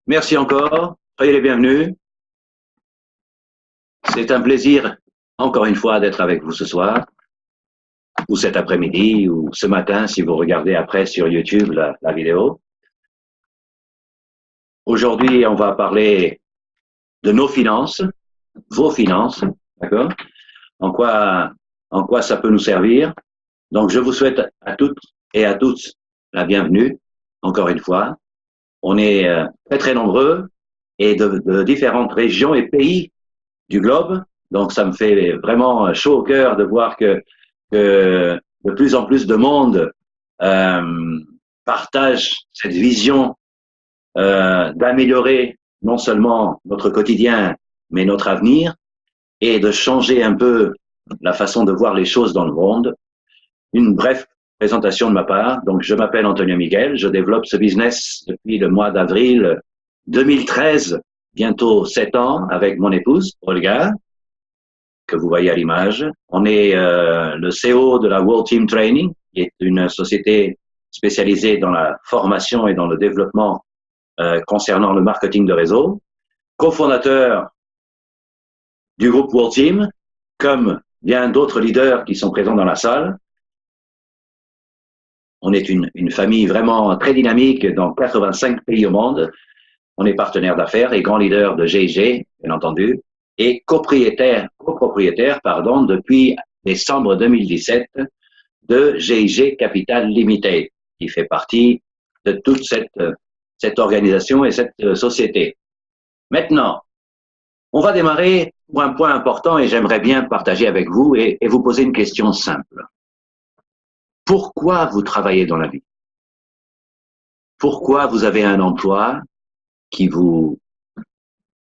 Merci encore, soyez les bienvenus. C'est un plaisir, encore une fois, d'être avec vous ce soir, ou cet après-midi, ou ce matin, si vous regardez après sur YouTube la vidéo. Aujourd'hui, on va parler de nos finances, vos finances, d'accord? En quoi ça peut nous servir. Donc, je vous souhaite à toutes et à tous la bienvenue, encore une fois. On est très, très nombreux et de différentes régions et pays du globe. Donc, ça me fait vraiment chaud au cœur de voir que de plus en plus de monde partage cette vision d'améliorer non seulement notre quotidien, mais notre avenir, et de changer un peu la façon de voir les choses dans le monde. Une brève présentation de ma part. Donc, je m'appelle Antonio Miguel, je développe ce business depuis le mois d'avril 2013, bientôt 7 ans, avec mon épouse, Olga, que vous voyez à l'image. On est le CEO de la World Team Training, qui est une société spécialisée dans la formation et dans le développement concernant le marketing de réseau. Cofondateur du groupe World Team, comme bien d'autres leaders qui sont présents dans la salle. On est une famille vraiment très dynamique dans 85 pays au monde. On est partenaire d'affaires et grand leader de GIG, bien entendu, et copropriétaire, depuis décembre 2017 de GIG Capital Limited, qui fait partie de toute cette organisation et cette société. Maintenant, on va démarrer pour un point important et j'aimerais bien partager avec vous et vous poser une question simple. Pourquoi vous travaillez dans la vie? Pourquoi vous avez un emploi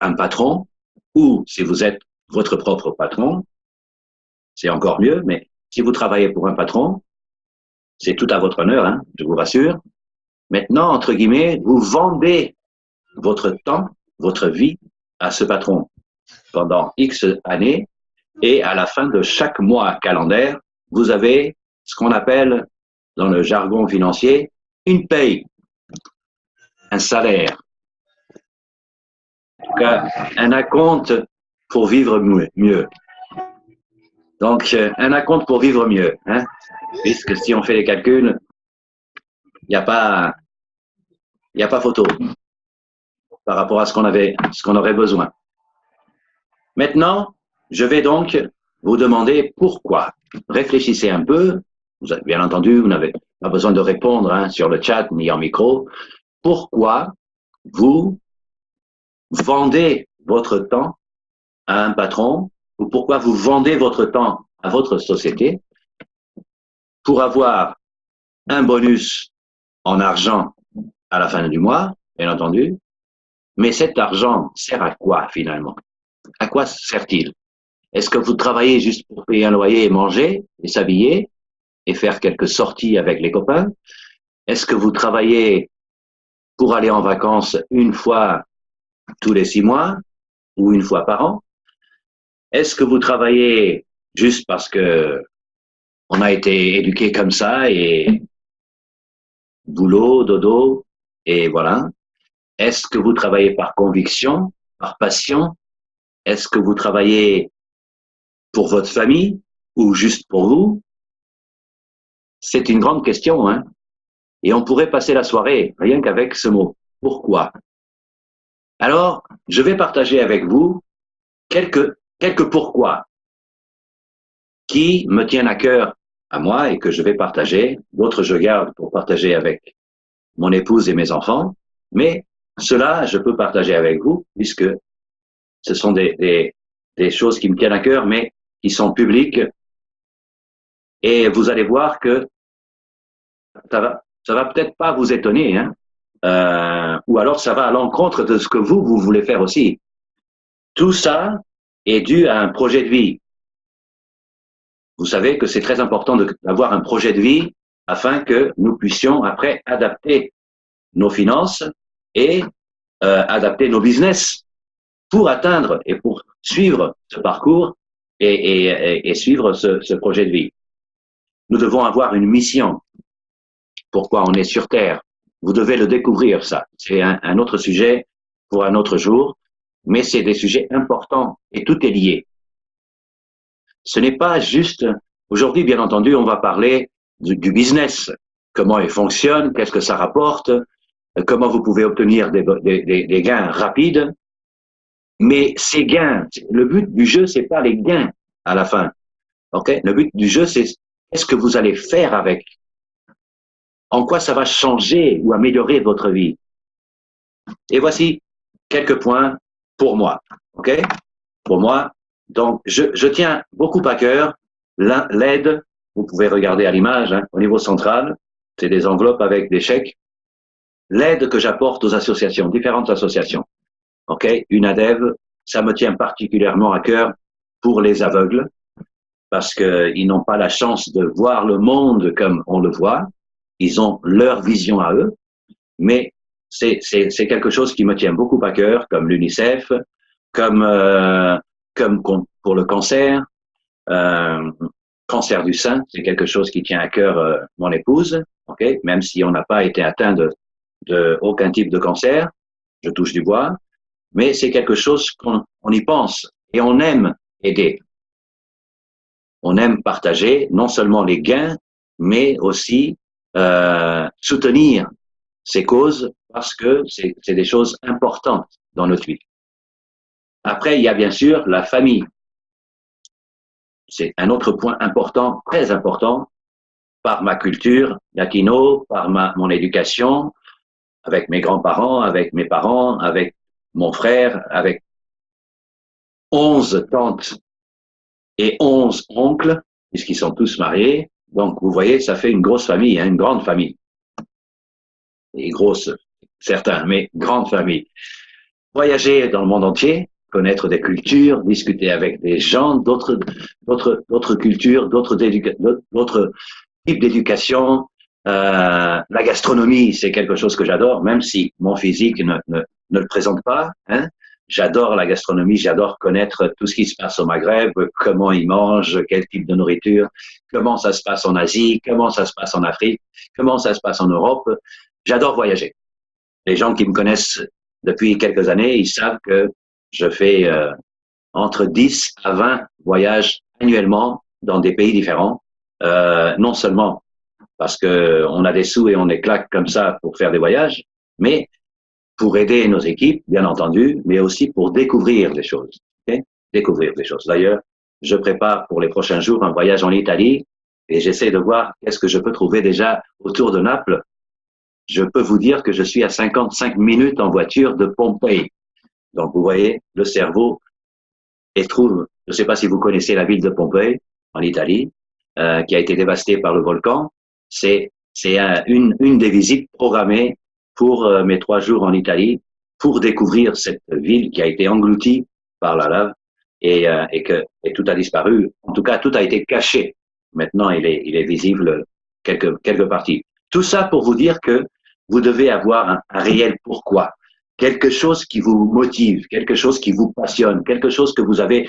un patron, ou si vous êtes votre propre patron, c'est encore mieux, mais si vous travaillez pour un patron, c'est tout à votre honneur, hein, je vous rassure. Maintenant, entre guillemets, vous vendez votre temps, votre vie à ce patron pendant X années, et à la fin de chaque mois calendaire, vous avez ce qu'on appelle, dans le jargon financier, une paye, un salaire, un acompte pour vivre mieux. Donc, un acompte pour vivre mieux, hein, puisque si on fait les calculs, il n'y a pas photo par rapport à ce qu'on aurait besoin. Maintenant, je vais donc vous demander pourquoi. Réfléchissez un peu. Bien entendu, vous n'avez pas besoin de répondre hein, sur le chat ni en micro. Pourquoi vous vendez votre temps à un patron, ou pourquoi vous vendez votre temps à votre société pour avoir un bonus en argent à la fin du mois, bien entendu, mais cet argent sert à quoi finalement? À quoi sert-il? Est-ce que vous travaillez juste pour payer un loyer et manger et s'habiller et faire quelques sorties avec les copains? Est-ce que vous travaillez pour aller en vacances une fois tous les 6 mois ou une fois par an? Est-ce que vous travaillez juste parce que on a été éduqué comme ça et boulot, dodo, et voilà? Est-ce que vous travaillez par conviction, par passion? Est-ce que vous travaillez pour votre famille ou juste pour vous? C'est une grande question, hein? Et on pourrait passer la soirée rien qu'avec ce mot. Pourquoi? Alors, je vais partager avec vous quelques pourquoi qui me tiennent à cœur à moi et que je vais partager. D'autres, je garde pour partager avec mon épouse et mes enfants. Mais cela, je peux partager avec vous puisque ce sont des choses qui me tiennent à cœur, mais qui sont publiques. Et vous allez voir que ça va peut-être pas vous étonner, hein, ou alors ça va à l'encontre de ce que vous voulez faire aussi. Tout ça est dû à un projet de vie. Vous savez que c'est très important d'avoir un projet de vie afin que nous puissions après adapter nos finances et adapter nos business pour atteindre et pour suivre ce parcours et suivre ce projet de vie. Nous devons avoir une mission. pourquoi on est sur Terre. Vous devez le découvrir, ça. C'est un autre sujet pour un autre jour, mais c'est des sujets importants et tout est lié. Ce n'est pas juste, aujourd'hui, bien entendu, on va parler du business, comment il fonctionne, qu'est-ce que ça rapporte, comment vous pouvez obtenir des gains rapides. Mais ces gains, le but du jeu, c'est pas les gains à la fin. Ok? Le but du jeu, c'est qu'est-ce que vous allez faire avec? En quoi ça va changer ou améliorer votre vie? Et voici quelques points pour moi. Ok? Pour moi. Donc, je tiens beaucoup à cœur l'aide. Vous pouvez regarder à l'image, hein, au niveau central. C'est des enveloppes avec des chèques. L'aide que j'apporte aux associations, différentes associations. Ok? Une ADEV, ça me tient particulièrement à cœur pour les aveugles, parce qu'ils n'ont pas la chance de voir le monde comme on le voit. Ils ont leur vision à eux, mais c'est quelque chose qui me tient beaucoup à cœur, comme l'UNICEF, comme pour le cancer, euh, cancer du sein, c'est quelque chose qui tient à cœur mon épouse, ok, même si on n'a pas été atteint de aucun type de cancer, je touche du bois, mais c'est quelque chose qu'on y pense et on aime aider. On aime partager non seulement les gains, mais aussi soutenir ces causes parce que c'est des choses importantes dans notre vie. Après, il y a bien sûr la famille. C'est un autre point important, très important, par ma culture latino, par mon éducation, avec mes grands-parents, avec mes parents, avec mon frère, avec 11 tantes et 11 oncles, puisqu'ils sont tous mariés. Donc, vous voyez, ça fait une grosse famille, hein, une grande famille. Et grosse, certains, mais grande famille. Voyager dans le monde entier, connaître des cultures, discuter avec des gens d'autres cultures, d'autres types d'éducation. La gastronomie, c'est quelque chose que j'adore, même si mon physique ne le présente pas. Hein. J'adore la gastronomie, j'adore connaître tout ce qui se passe au Maghreb, comment ils mangent, quel type de nourriture, comment ça se passe en Asie, comment ça se passe en Afrique, comment ça se passe en Europe. J'adore voyager. Les gens qui me connaissent depuis quelques années, ils savent que je fais entre 10 à 20 voyages annuellement dans des pays différents, non seulement parce qu'on a des sous et on est claque comme ça pour faire des voyages, mais pour aider nos équipes, bien entendu, mais aussi pour découvrir des choses. Okay? Découvrir des choses. D'ailleurs, je prépare pour les prochains jours un voyage en Italie et j'essaie de voir qu'est-ce que je peux trouver déjà autour de Naples. Je peux vous dire que je suis à 55 minutes en voiture de Pompéi. Donc, vous voyez, le cerveau trouve, je ne sais pas si vous connaissez la ville de Pompéi, en Italie, qui a été dévastée par le volcan. C'est une des visites programmées pour mes 3 jours en Italie, pour découvrir cette ville qui a été engloutie par la lave et tout a disparu. En tout cas, tout a été caché. Maintenant, il est visible quelques parties. Tout ça pour vous dire que vous devez avoir un réel pourquoi, quelque chose qui vous motive, quelque chose qui vous passionne, quelque chose que vous avez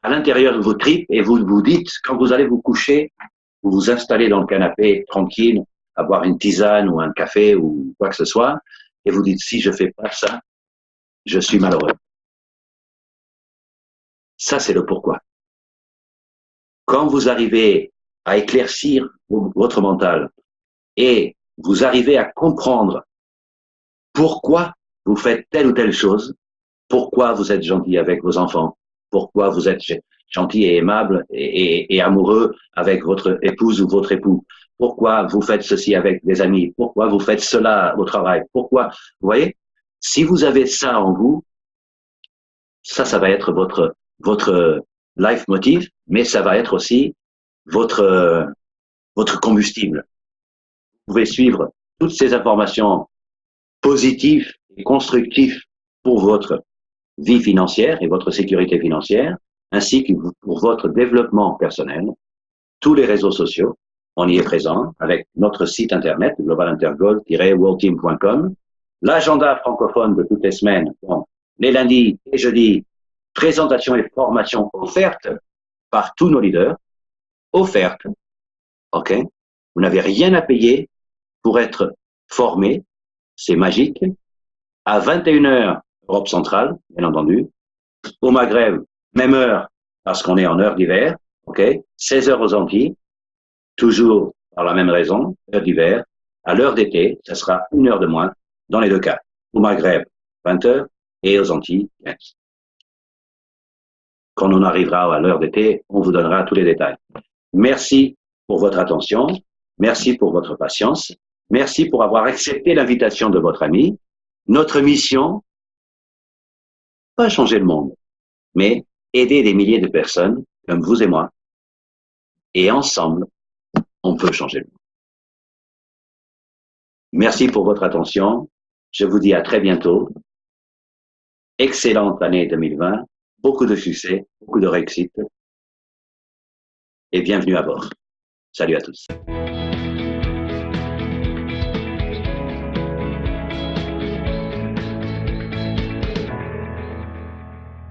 à l'intérieur de vos tripes et vous vous dites, quand vous allez vous coucher, vous vous installez dans le canapé tranquille, à boire une tisane ou un café ou quoi que ce soit, et vous dites, si je fais pas ça, je suis malheureux. Ça, c'est le pourquoi. Quand vous arrivez à éclaircir votre mental et vous arrivez à comprendre pourquoi vous faites telle ou telle chose, pourquoi vous êtes gentil avec vos enfants, pourquoi vous êtes gentil et aimable et amoureux avec votre épouse ou votre époux, pourquoi vous faites ceci avec des amis, pourquoi vous faites cela au travail, pourquoi, vous voyez, si vous avez ça en vous, ça va être votre life motive, mais ça va être aussi votre combustible. Vous pouvez suivre toutes ces informations positives et constructives pour votre vie financière et votre sécurité financière, ainsi que pour votre développement personnel. Tous les réseaux sociaux, on y est présent avec notre site internet globalintergold-worldteam.com, l'agenda francophone de toutes les semaines, bon, les lundis et jeudis, présentation et formation offertes par tous nos leaders, offertes, ok? Vous n'avez rien à payer pour être formés, c'est magique, à 21 heures, Europe centrale, bien entendu, au Maghreb, même heure, parce qu'on est en heure d'hiver, ok, 16 heures aux Antilles, toujours par la même raison, heure d'hiver, à l'heure d'été, ça sera 1 heure de moins dans les deux cas. Au Maghreb, 20 heures, et aux Antilles, 15. Quand on arrivera à l'heure d'été, on vous donnera tous les détails. Merci pour votre attention. Merci pour votre patience. Merci pour avoir accepté l'invitation de votre ami. Notre mission, pas changer le monde, mais aider des milliers de personnes comme vous et moi. Et ensemble, on peut changer le monde. Merci pour votre attention. Je vous dis à très bientôt. Excellente année 2020. Beaucoup de succès, beaucoup de réussite. Et bienvenue à bord. Salut à tous.